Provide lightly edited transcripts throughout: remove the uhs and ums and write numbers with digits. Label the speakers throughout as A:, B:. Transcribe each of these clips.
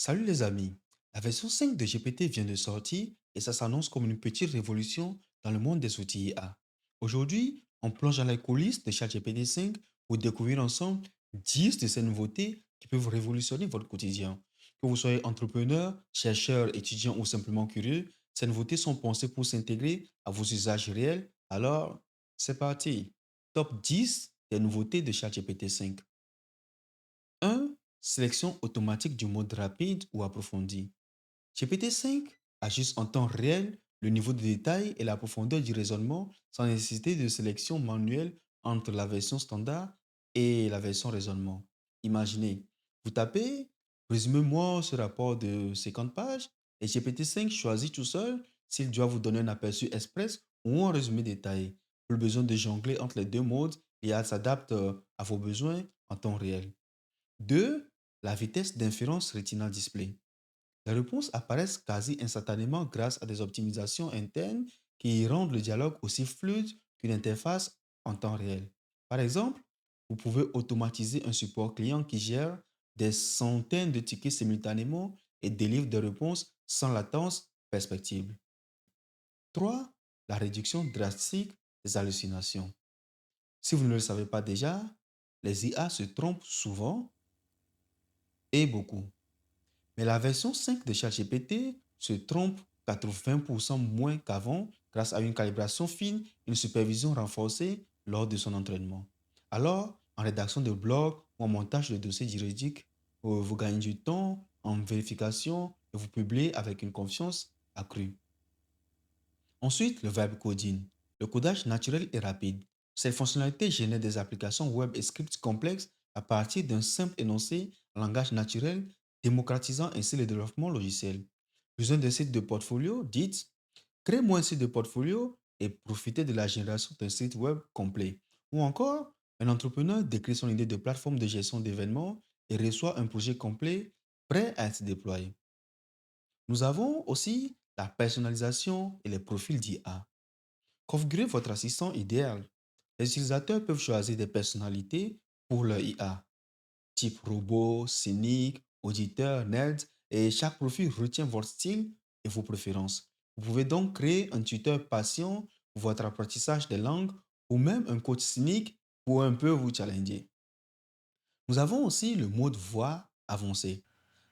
A: Salut les amis, la version 5 de GPT vient de sortir et ça s'annonce comme une petite révolution dans le monde des outils IA. Aujourd'hui, on plonge dans les coulisses de ChatGPT 5 pour découvrir ensemble 10 de ces nouveautés qui peuvent révolutionner votre quotidien. Que vous soyez entrepreneur, chercheur, étudiant ou simplement curieux, ces nouveautés sont pensées pour s'intégrer à vos usages réels. Alors, c'est parti. Top 10 des nouveautés de ChatGPT 5. 1. Sélection automatique du mode rapide ou approfondi. GPT-5 ajuste en temps réel le niveau de détail et la profondeur du raisonnement sans nécessiter de sélection manuelle entre la version standard et la version raisonnement. Imaginez, vous tapez résumez-moi ce rapport de 50 pages et GPT-5 choisit tout seul s'il doit vous donner un aperçu express ou un résumé détaillé. Plus besoin de jongler entre les deux modes et elle s'adapte à vos besoins en temps réel. 2. La vitesse d'inférence Retinal Display. Les réponses apparaissent quasi instantanément grâce à des optimisations internes qui rendent le dialogue aussi fluide qu'une interface en temps réel. Par exemple, vous pouvez automatiser un support client qui gère des centaines de tickets simultanément et délivre des réponses sans latence perspective. 3. La réduction drastique des hallucinations. Si vous ne le savez pas déjà, les IA se trompent souvent et beaucoup. Mais la version 5 de ChatGPT se trompe 80% moins qu'avant grâce à une calibration fine et une supervision renforcée lors de son entraînement. Alors, en rédaction de blog ou en montage de dossiers juridiques, vous gagnez du temps en vérification et vous publiez avec une confiance accrue. Ensuite, le vibe coding. Le codage naturel et rapide. Cette fonctionnalité génère des applications web et scripts complexes à partir d'un simple énoncé en langage naturel, démocratisant ainsi le développement logiciel. Besoin d'un site de portfolio? Dites, créez-moi un site de portfolio et profitez de la génération d'un site web complet. Ou encore, un entrepreneur décrit son idée de plateforme de gestion d'événements et reçoit un projet complet prêt à être déployé. Nous avons aussi la personnalisation et les profils d'IA. Configurez votre assistant idéal. Les utilisateurs peuvent choisir des personnalités pour leur IA, type robot, cynique, auditeur, nerd, et chaque profil retient votre style et vos préférences. Vous pouvez donc créer un tuteur patient pour votre apprentissage des langues ou même un coach cynique pour un peu vous challenger. Nous avons aussi le mode voix avancé.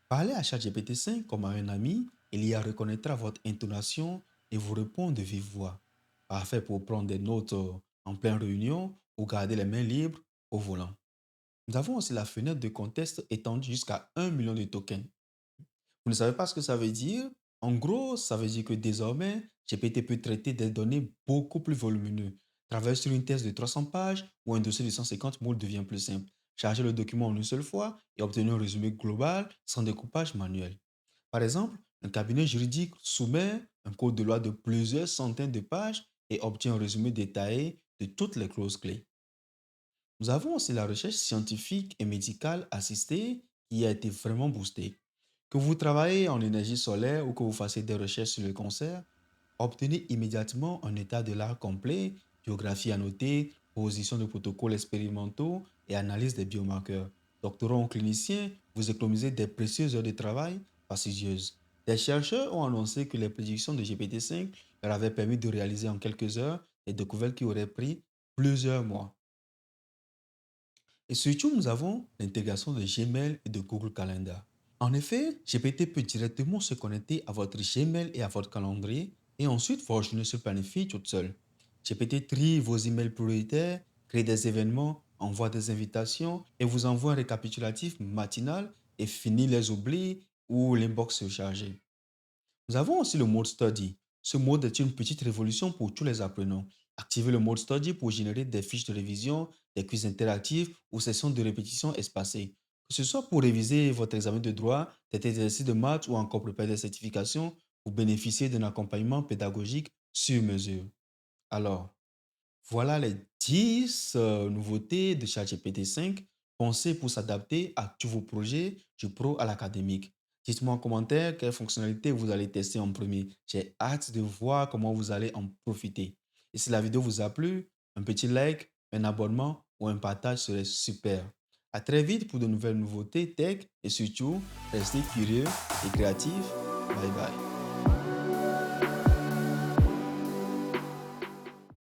A: Parlez à ChatGPT 5 comme à un ami, il y reconnaîtra votre intonation et vous répond de vive voix. Parfait pour prendre des notes en pleine réunion ou garder les mains libres au volant. Nous avons aussi la fenêtre de contexte étendue jusqu'à 1 million de tokens. Vous ne savez pas ce que ça veut dire? En gros, ça veut dire que désormais, GPT peut traiter des données beaucoup plus volumineuses. Travailler sur une thèse de 300 pages ou un dossier de 150 mots devient plus simple. Charger le document en une seule fois et obtenir un résumé global sans découpage manuel. Par exemple, un cabinet juridique soumet un code de loi de plusieurs centaines de pages et obtient un résumé détaillé de toutes les clauses clés. Nous avons aussi la recherche scientifique et médicale assistée qui a été vraiment boostée. Que vous travaillez en énergie solaire ou que vous fassiez des recherches sur le cancer, obtenez immédiatement un état de l'art complet, biographie annotée, position de protocoles expérimentaux et analyse des biomarqueurs. Doctorant ou clinicien, vous économisez des précieuses heures de travail fastidieuses. Des chercheurs ont annoncé que les prédictions de GPT-5 leur avaient permis de réaliser en quelques heures des découvertes qui auraient pris plusieurs mois. Et surtout, nous avons l'intégration de Gmail et de Google Calendar. En effet, GPT peut directement se connecter à votre Gmail et à votre calendrier et ensuite vos journées se planifient toutes seules. GPT trie vos emails prioritaires, crée des événements, envoie des invitations et vous envoie un récapitulatif matinal et finit les oublis ou l'inbox surchargée. Nous avons aussi le mode study. Ce mode est une petite révolution pour tous les apprenants. Activez le mode study pour générer des fiches de révision, des quiz interactifs ou sessions de répétition espacées. Que ce soit pour réviser votre examen de droit, des exercices de maths ou encore préparer des certifications, vous bénéficiez d'un accompagnement pédagogique sur mesure. Alors, voilà les 10 nouveautés de ChatGPT 5 pensées pour s'adapter à tous vos projets du pro à l'académique. Dites-moi en commentaire quelles fonctionnalités vous allez tester en premier. J'ai hâte de voir comment vous allez en profiter. Et si la vidéo vous a plu, un petit like, un abonnement ou un partage serait super. À très vite pour de nouvelles nouveautés tech et surtout, restez curieux et créatifs. Bye bye.